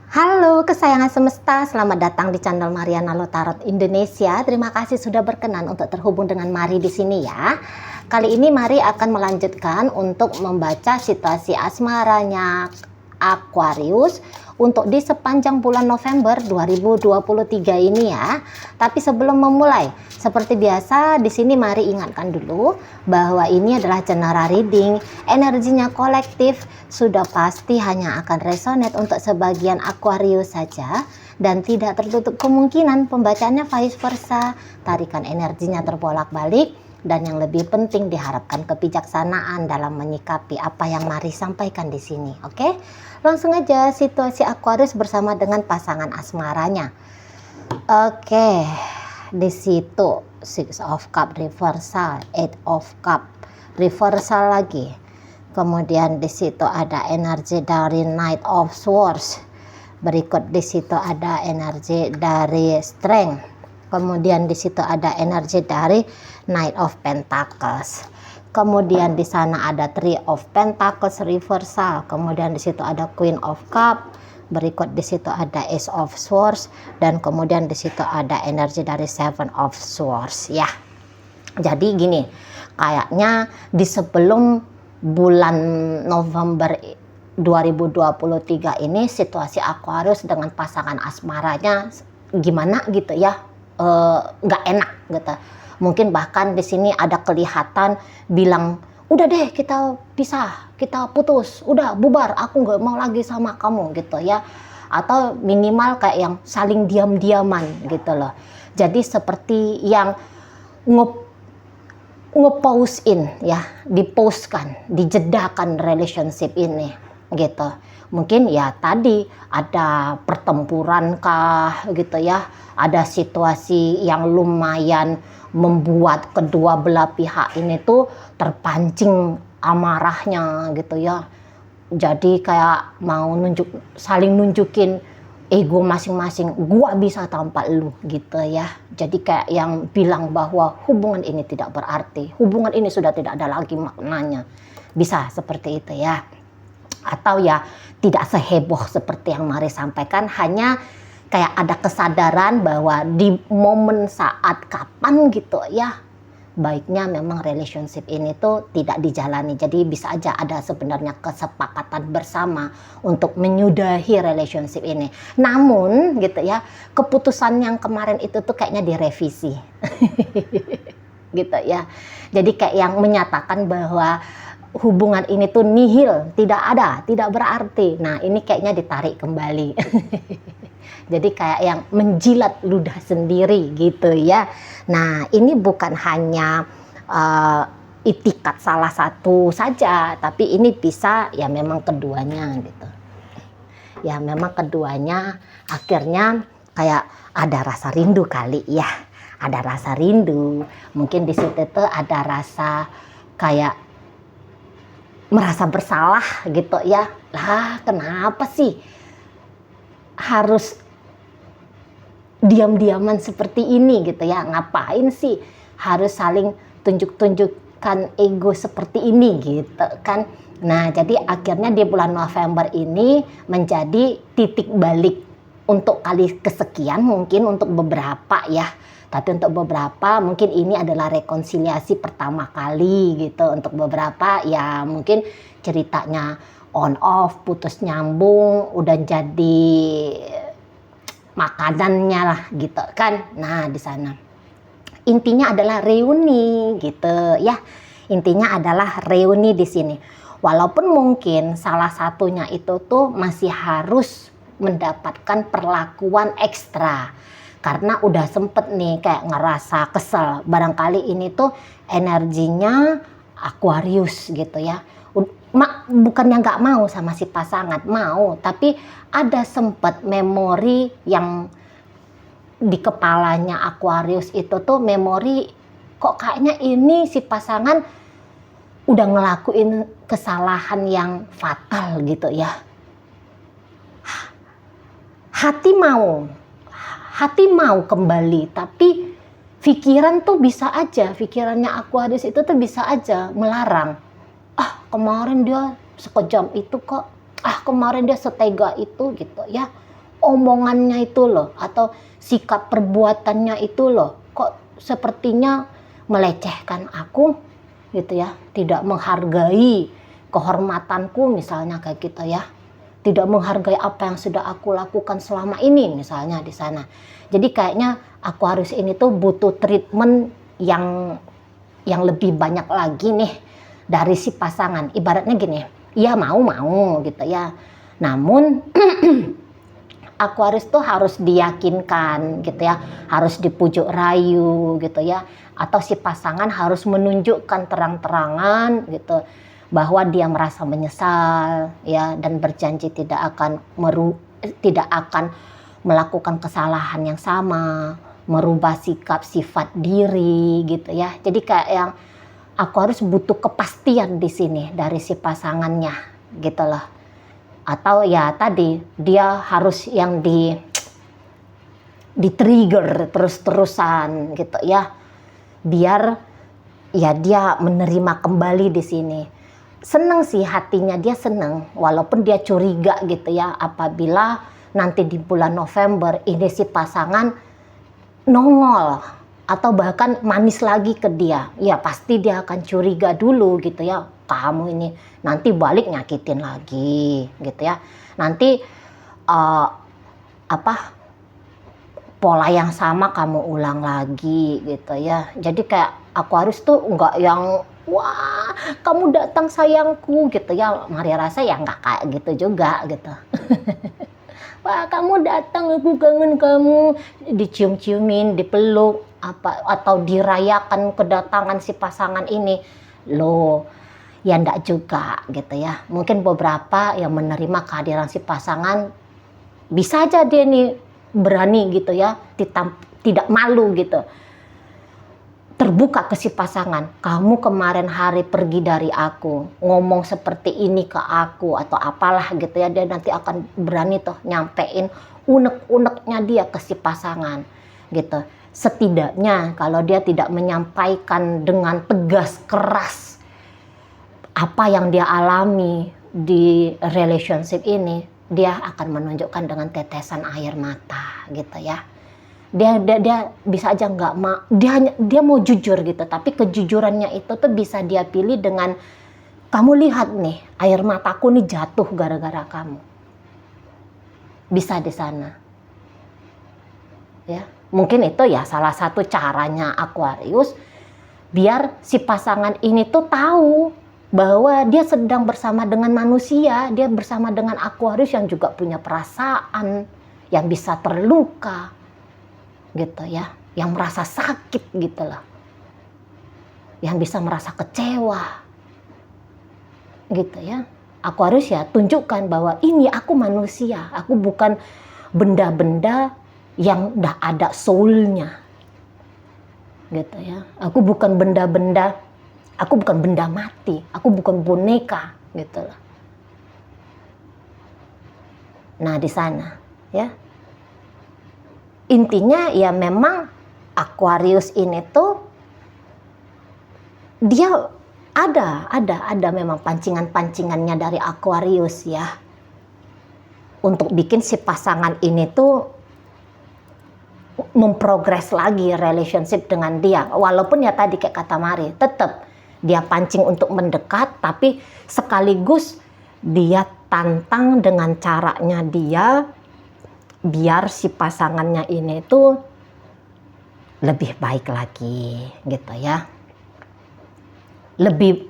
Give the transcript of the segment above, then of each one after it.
Halo kesayangan semesta, selamat datang di channel Mariana Lotarot Indonesia. Terima kasih sudah berkenan untuk terhubung dengan Mari di sini ya. Kali ini Mari akan melanjutkan untuk membaca situasi asmaranya Aquarius untuk di sepanjang bulan November 2023 ini ya. Tapi sebelum memulai, seperti biasa di sini Mari ingatkan dulu bahwa ini adalah general reading, energinya kolektif, sudah pasti hanya akan resonate untuk sebagian Aquarius saja dan tidak tertutup kemungkinan pembacaannya vice versa. Tarikan energinya terbolak-balik dan yang lebih penting diharapkan kebijaksanaan dalam menyikapi apa yang Mari sampaikan di sini. Oke? Langsung aja situasi Aquarius bersama dengan pasangan asmaranya. Oke. Di situ Six of Cup reversal, Eight of Cup reversal lagi. Kemudian di situ ada energi dari Knight of Swords. Berikut di situ ada energi dari Strength. Kemudian di situ ada energi dari Knight of Pentacles. Kemudian di sana ada Three of Pentacles reversal. Kemudian di situ ada Queen of Cup. Berikut di situ ada Ace of Swords dan kemudian di situ ada energi dari Seven of Swords ya. Jadi gini, kayaknya di sebelum bulan November 2023 ini situasi Aquarius dengan pasangan asmaranya gimana gitu ya, nggak enak gitu. Mungkin bahkan di sini ada kelihatan bilang udah deh kita pisah, kita putus, udah bubar, aku nggak mau lagi sama kamu gitu ya, atau minimal kayak yang saling diam-diaman gitu loh. Jadi seperti yang nge-pause in ya, diposkan, dijedakan relationship ini gitu. Mungkin ya tadi ada pertempuran kah gitu ya, ada situasi yang lumayan membuat kedua belah pihak ini tuh terpancing amarahnya gitu ya. Jadi kayak mau saling nunjukin ego masing-masing, gua bisa tanpa lu gitu ya. Jadi kayak yang bilang bahwa hubungan ini tidak berarti, hubungan ini sudah tidak ada lagi maknanya. Bisa seperti itu ya. Atau ya tidak seheboh seperti yang Mari sampaikan, hanya kayak ada kesadaran bahwa di momen saat kapan gitu ya, baiknya memang relationship ini tuh tidak dijalani. Jadi bisa aja ada sebenarnya kesepakatan bersama untuk menyudahi relationship ini. Namun gitu ya, keputusan yang kemarin itu tuh kayaknya direvisi. Gitu ya. Jadi kayak yang menyatakan bahwa hubungan ini tuh nihil, tidak ada, tidak berarti. Nah, ini kayaknya ditarik kembali. Jadi kayak yang menjilat ludah sendiri gitu ya. Nah, ini bukan hanya itikat salah satu saja, tapi ini bisa ya memang keduanya gitu. Ya memang keduanya akhirnya kayak ada rasa rindu kali ya. Ada rasa rindu. Mungkin di situ tuh ada rasa kayak merasa bersalah gitu ya. Lah, kenapa sih harus diam-diaman seperti ini gitu ya, ngapain sih harus saling tunjuk-tunjukkan ego seperti ini gitu kan. Nah, jadi akhirnya di bulan November ini menjadi titik balik untuk kali kesekian mungkin untuk beberapa ya, tapi untuk beberapa mungkin ini adalah rekonsiliasi pertama kali gitu. Untuk beberapa ya mungkin ceritanya on off, putus nyambung, udah jadi makanannya lah gitu kan. Nah, di sana intinya adalah reuni gitu ya. Intinya adalah reuni di sini. Walaupun mungkin salah satunya itu tuh masih harus mendapatkan perlakuan ekstra karena udah sempet nih kayak ngerasa kesel. Barangkali ini tuh energinya Aquarius gitu ya. Bukannya nggak mau sama si pasangan, mau, tapi ada sempat memori yang di kepalanya Aquarius itu tuh memori kok kayaknya ini si pasangan udah ngelakuin kesalahan yang fatal gitu ya. Hati mau kembali, tapi pikiran tuh bisa aja, pikirannya Aquarius itu tuh bisa aja melarang. Kemarin dia sekejam itu kok, kemarin dia setega itu gitu ya. omongannya itu loh, atau sikap perbuatannya itu loh, kok sepertinya melecehkan aku gitu ya, tidak menghargai kehormatanku misalnya kayak gitu ya, tidak menghargai apa yang sudah aku lakukan selama ini misalnya di sana. Jadi kayaknya Aquarius ini tuh butuh treatment yang lebih banyak lagi nih dari si pasangan. Ibaratnya gini, ya mau gitu ya, namun Aquarius tuh harus diyakinkan gitu ya, harus dipujuk rayu gitu ya, atau si pasangan harus menunjukkan terang-terangan gitu bahwa dia merasa menyesal ya, dan berjanji tidak akan melakukan kesalahan yang sama, merubah sikap sifat diri gitu ya. Jadi kayak yang Aquarius butuh kepastian di sini dari si pasangannya gitu loh. Atau ya tadi dia harus yang di trigger terus-terusan gitu ya, biar ya dia menerima kembali di sini. Seneng sih hatinya, dia seneng walaupun dia curiga gitu ya, apabila nanti di bulan November ini si pasangan nongol atau bahkan manis lagi ke dia, ya pasti dia akan curiga dulu gitu ya, kamu ini nanti balik nyakitin lagi gitu ya, nanti pola yang sama kamu ulang lagi gitu ya. Jadi kayak Aquarius tuh enggak yang wah kamu datang sayangku gitu ya, Maria rasa ya enggak kayak gitu juga gitu. Wah kamu datang aku kangen kamu, dicium-ciumin, dipeluk apa atau dirayakan kedatangan si pasangan ini loh. Ya enggak juga gitu ya. Mungkin beberapa yang menerima kehadiran si pasangan bisa aja dia nih berani gitu ya, tidak malu gitu, terbuka ke si pasangan. Kamu kemarin hari pergi dari aku, ngomong seperti ini ke aku atau apalah gitu ya, dia nanti akan berani tuh nyampein unek-uneknya dia ke si pasangan gitu. Setidaknya kalau dia tidak menyampaikan dengan tegas keras apa yang dia alami di relationship ini, dia akan menunjukkan dengan tetesan air mata gitu ya. Dia bisa aja nggak mau, dia mau jujur gitu, tapi kejujurannya itu tuh bisa dia pilih dengan, kamu lihat nih air mataku nih jatuh gara-gara kamu, bisa di sana ya. Mungkin itu ya salah satu caranya Aquarius biar si pasangan ini tuh tahu bahwa dia sedang bersama dengan manusia, dia bersama dengan Aquarius yang juga punya perasaan, yang bisa terluka gitu ya, yang merasa sakit gitu loh, yang bisa merasa kecewa gitu ya. Aquarius ya tunjukkan bahwa ini aku manusia, aku bukan benda-benda yang udah ada soulnya gitu ya. Aku bukan benda-benda, aku bukan benda mati, aku bukan boneka gitu loh. Nah di sana ya, intinya ya memang Aquarius ini tuh dia ada memang pancingan-pancingannya dari Aquarius ya, untuk bikin si pasangan ini tuh memprogres lagi relationship dengan dia. Walaupun ya tadi kayak kata Mari, tetap dia pancing untuk mendekat, tapi sekaligus dia tantang dengan caranya dia biar si pasangannya ini tuh lebih baik lagi gitu ya, lebih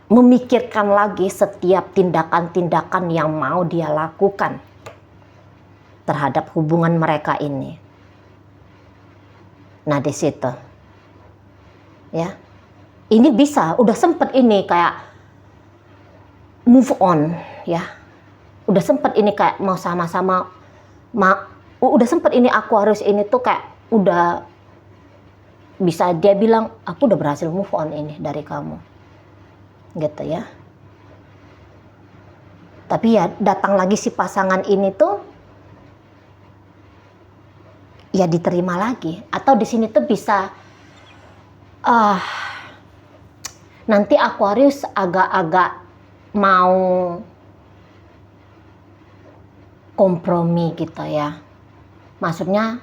memikirkan lagi setiap tindakan-tindakan yang mau dia lakukan terhadap hubungan mereka ini. Nah di situ ya, ini bisa udah sempet ini kayak move on ya, udah sempet ini kayak mau sama-sama udah sempet ini Aquarius ini tuh kayak udah bisa dia bilang aku udah berhasil move on ini dari kamu gitu ya. Tapi ya datang lagi si pasangan ini tuh ya diterima lagi, atau di sini tuh bisa nanti Aquarius agak-agak mau kompromi gitu ya. Maksudnya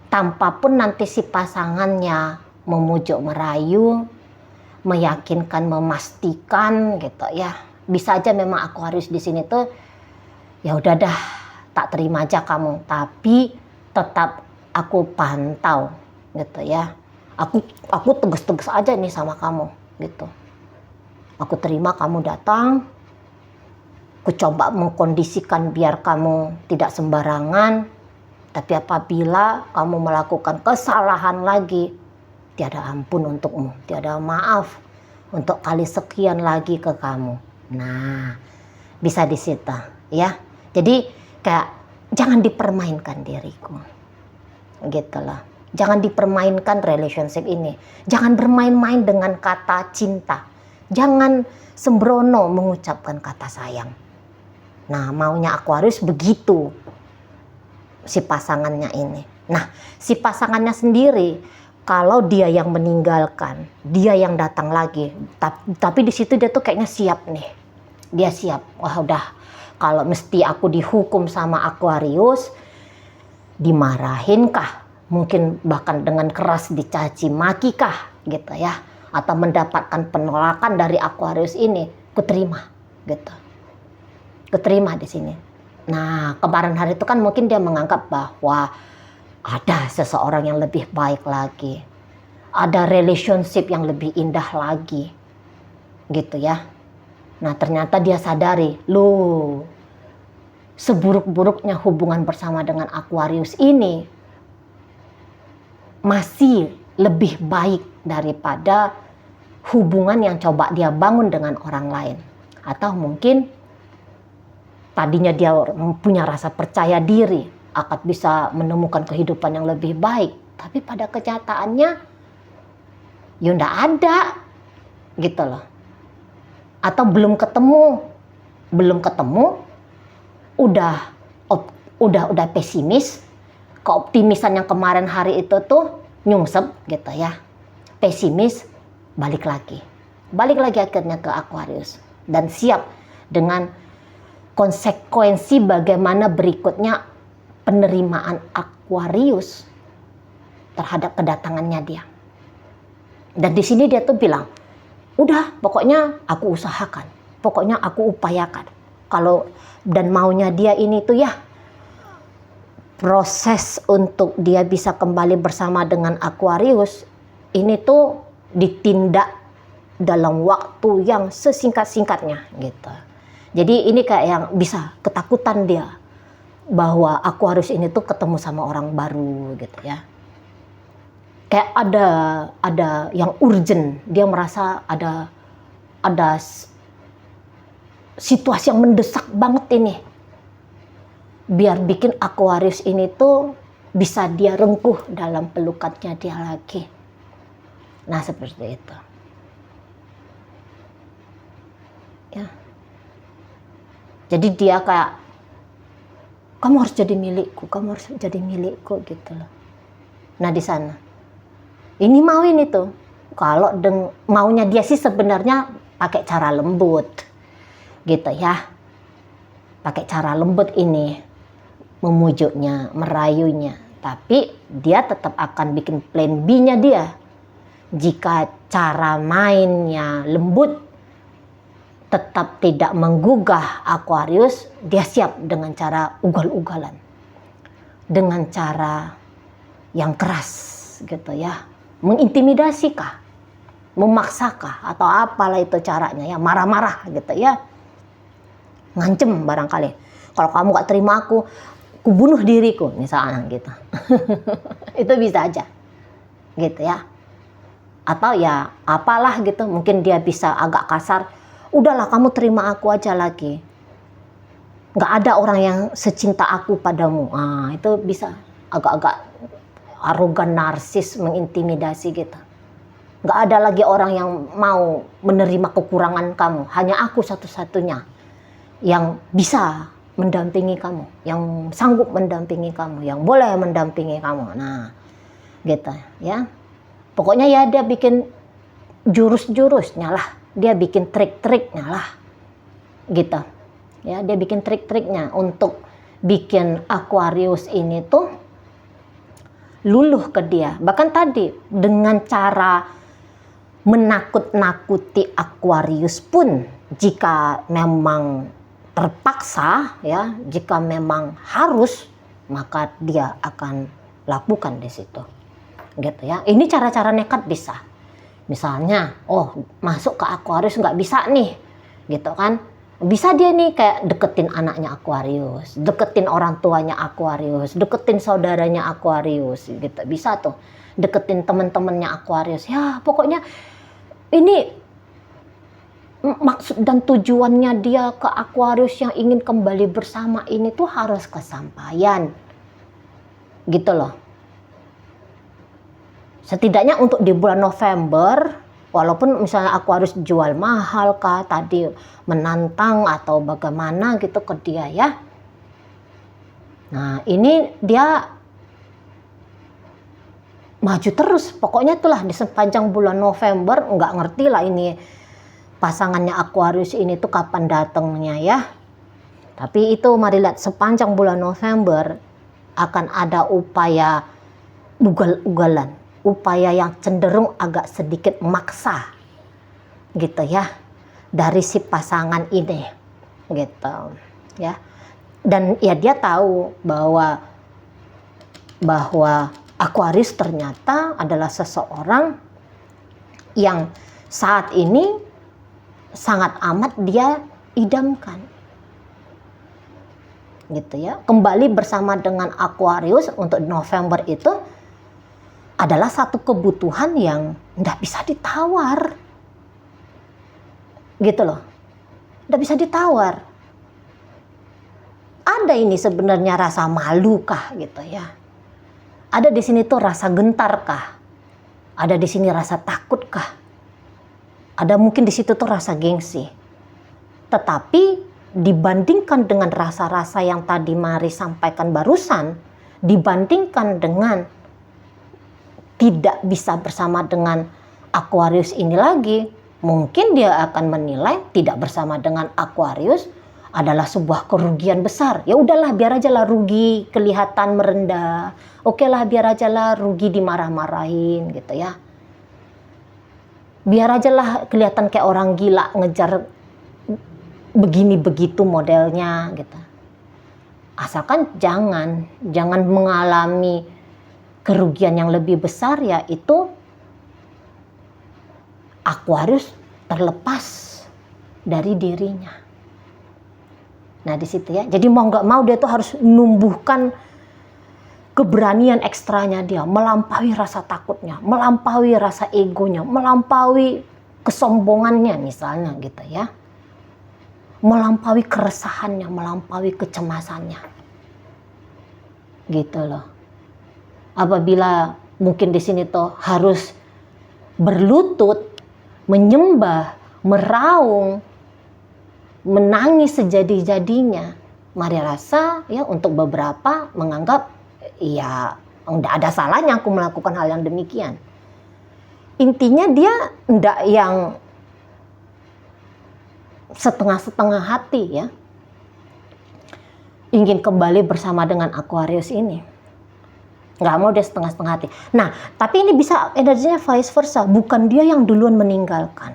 tanpa pun nanti si pasangannya memujuk merayu, meyakinkan, memastikan gitu ya. Bisa aja memang Aquarius di sini tuh ya udah dah, tak terima aja kamu, tapi tetap aku pantau gitu ya. Aku tegas-tegas aja nih sama kamu gitu. Aku terima kamu datang, aku coba mengkondisikan biar kamu tidak sembarangan, tapi apabila kamu melakukan kesalahan lagi, tiada ampun untukmu, tiada maaf untuk kali sekian lagi ke kamu. Nah, bisa di situ ya. Jadi kayak jangan dipermainkan diriku, gitu loh. Jangan dipermainkan relationship ini. Jangan bermain-main dengan kata cinta. Jangan sembrono mengucapkan kata sayang. Nah, maunya Aquarius begitu si pasangannya ini. Nah, si pasangannya sendiri, kalau dia yang meninggalkan, dia yang datang lagi, tapi di situ dia tuh kayaknya siap nih. Dia siap. Wah, udah, kalau mesti aku dihukum sama Aquarius, dimarahin kah? Mungkin bahkan dengan keras dicaci maki kah gitu ya, atau mendapatkan penolakan dari Aquarius ini, kuterima gitu. Kuterima di sini. Nah, kemarin hari itu kan mungkin dia menganggap bahwa ada seseorang yang lebih baik lagi, ada relationship yang lebih indah lagi gitu ya. Nah, ternyata dia sadari, loh, seburuk-buruknya hubungan bersama dengan Aquarius ini masih lebih baik daripada hubungan yang coba dia bangun dengan orang lain. Atau mungkin tadinya dia punya rasa percaya diri akan bisa menemukan kehidupan yang lebih baik, tapi pada kenyataannya ya nggak ada gitu loh. Atau belum ketemu udah pesimis. Keoptimisan yang kemarin hari itu tuh nyungsep gitu ya, pesimis, balik lagi akhirnya ke Aquarius, dan siap dengan konsekuensi bagaimana berikutnya penerimaan Aquarius terhadap kedatangannya dia. Dan di sini dia tuh bilang, udah, pokoknya aku usahakan, pokoknya aku upayakan. Kalau dan maunya dia ini tuh ya, proses untuk dia bisa kembali bersama dengan Aquarius ini tuh ditindak dalam waktu yang sesingkat-singkatnya gitu. Jadi ini kayak yang bisa ketakutan dia bahwa Aquarius ini tuh ketemu sama orang baru gitu ya. Kayak ada yang urgent, dia merasa ada situasi yang mendesak banget ini, biar bikin Aquarius ini tuh bisa dia rengkuh dalam pelukannya dia lagi. Nah, seperti itu. Ya. Jadi dia kayak, kamu harus jadi milikku gitu loh. Nah, di sana. Ini mauin itu. Kalau maunya dia sih sebenarnya pakai cara lembut. Gitu ya. Pakai cara lembut ini, memujuknya, merayunya, tapi dia tetap akan bikin plan B-nya dia. Jika cara mainnya lembut, tetap tidak menggugah Aquarius, dia siap dengan cara ugal-ugalan, dengan cara yang keras gitu ya, mengintimidasi kah, memaksakah, atau apalah itu caranya ya, marah-marah gitu ya, ngancem barangkali. Kalau kamu gak terima aku bunuh diriku misalnya gitu. Itu bisa aja gitu ya. Atau ya apalah gitu, mungkin dia bisa agak kasar, udahlah kamu terima aku aja lagi, gak ada orang yang secinta aku padamu. Nah, itu bisa agak-agak arogan, narsis, mengintimidasi gitu. Gak ada lagi orang yang mau menerima kekurangan kamu, hanya aku satu-satunya yang bisa mendampingi kamu, yang sanggup mendampingi kamu, yang boleh mendampingi kamu. Nah, gitu ya. Pokoknya ya dia bikin jurus-jurusnya lah, dia bikin trik-triknya lah, gitu. Ya, dia bikin trik-triknya untuk bikin Aquarius ini tuh luluh ke dia. Bahkan tadi dengan cara menakut-nakuti Aquarius pun, jika memang terpaksa ya, jika memang harus, maka dia akan lakukan di situ. Gitu ya. Ini cara-cara nekat bisa. Misalnya, oh masuk ke Aquarius nggak bisa nih, gitu kan? Bisa dia nih kayak deketin anaknya Aquarius, deketin orang tuanya Aquarius, deketin saudaranya Aquarius, gitu. Bisa tuh deketin teman-temannya Aquarius. Ya pokoknya ini maksud dan tujuannya dia ke Aquarius yang ingin kembali bersama ini tuh harus kesampaian, gitu loh. Setidaknya untuk di bulan November, walaupun misalnya Aquarius jual mahal kah tadi, menantang atau bagaimana gitu ke dia ya. Nah ini dia maju terus, pokoknya itulah di sepanjang bulan November. Nggak ngerti lah ini pasangannya Aquarius ini tuh kapan datangnya ya. Tapi itu mari lihat, sepanjang bulan November akan ada upaya ugal-ugalan, upaya yang cenderung agak sedikit maksa gitu ya dari si pasangan ini gitu ya. Dan ya dia tahu bahwa Aquarius ternyata adalah seseorang yang saat ini sangat amat dia idamkan gitu ya. Kembali bersama dengan Aquarius untuk November itu adalah satu kebutuhan yang nggak bisa ditawar gitu loh, nggak bisa ditawar. Ada ini sebenarnya rasa malu kah gitu ya, ada di sini tuh rasa gentar kah, ada di sini rasa takut kah, ada mungkin di situ tuh rasa gengsi. Tetapi dibandingkan dengan rasa-rasa yang tadi Mari sampaikan barusan, dibandingkan dengan tidak bisa bersama dengan Aquarius ini lagi, mungkin dia akan menilai tidak bersama dengan Aquarius adalah sebuah kerugian besar. Ya udahlah, biar aja lah rugi kelihatan merendah. Oke lah, biar aja lah rugi dimarah-marahin gitu ya. Biar aja lah kelihatan kayak orang gila ngejar begini begitu modelnya gitu. Asalkan jangan mengalami kerugian yang lebih besar, yaitu Aquarius terlepas dari dirinya. Nah di situ ya. Jadi mau nggak mau dia tuh harus numbuhkan keberanian ekstranya dia, melampaui rasa takutnya, melampaui rasa egonya, melampaui kesombongannya misalnya gitu ya. Melampaui keresahannya, melampaui kecemasannya. Gitu loh. Apabila mungkin di sini tuh harus berlutut, menyembah, meraung, menangis sejadi-jadinya, Mari rasa ya untuk beberapa menganggap ya enggak ada salahnya aku melakukan hal yang demikian. Intinya dia enggak yang setengah-setengah hati ya, ingin kembali bersama dengan Aquarius ini. Nggak mau dia setengah-setengah hati. Nah, tapi ini bisa energinya vice versa. Bukan dia yang duluan meninggalkan.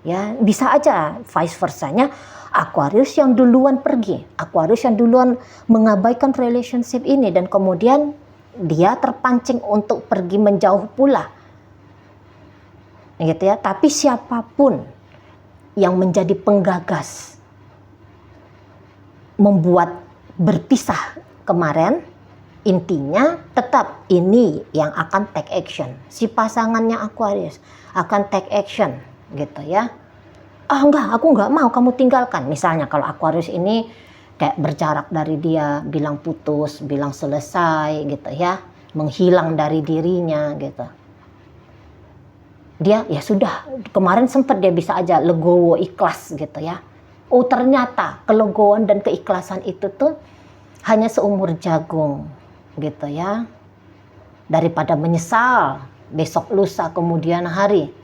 Ya, bisa aja vice versanya Aquarius yang duluan pergi. Aquarius yang duluan mengabaikan relationship ini dan kemudian dia terpancing untuk pergi menjauh pula. Gitu ya. Tapi siapapun yang menjadi penggagas membuat berpisah kemarin, intinya tetap ini yang akan take action. Si pasangannya Aquarius akan take action gitu ya. Enggak, aku enggak mau kamu tinggalkan. Misalnya kalau Aquarius ini kayak berjarak dari dia, bilang putus, bilang selesai gitu ya, menghilang dari dirinya gitu. Dia ya sudah, kemarin sempat dia bisa aja legowo, ikhlas gitu ya. Oh ternyata kelegoan dan keikhlasan itu tuh hanya seumur jagung gitu ya. Daripada menyesal besok lusa kemudian hari,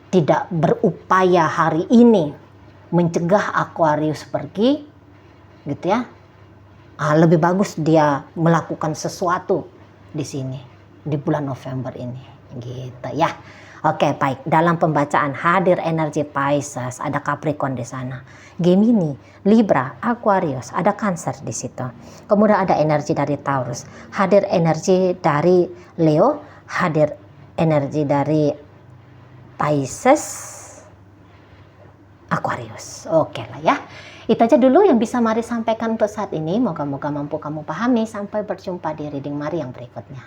tidak berupaya hari ini mencegah Aquarius pergi gitu ya. lebih bagus dia melakukan sesuatu di sini di bulan November ini, gitu ya. Oke, baik. Dalam pembacaan hadir energi Pisces, ada Capricorn di sana, Gemini, Libra, Aquarius, ada Cancer di situ. Kemudian ada energi dari Taurus, hadir energi dari Leo, hadir energi dari Pisces, Aquarius. Oke lah ya. Itu aja dulu yang bisa Mari sampaikan untuk saat ini. Moga-moga mampu kamu pahami. Sampai berjumpa di reading Mari yang berikutnya.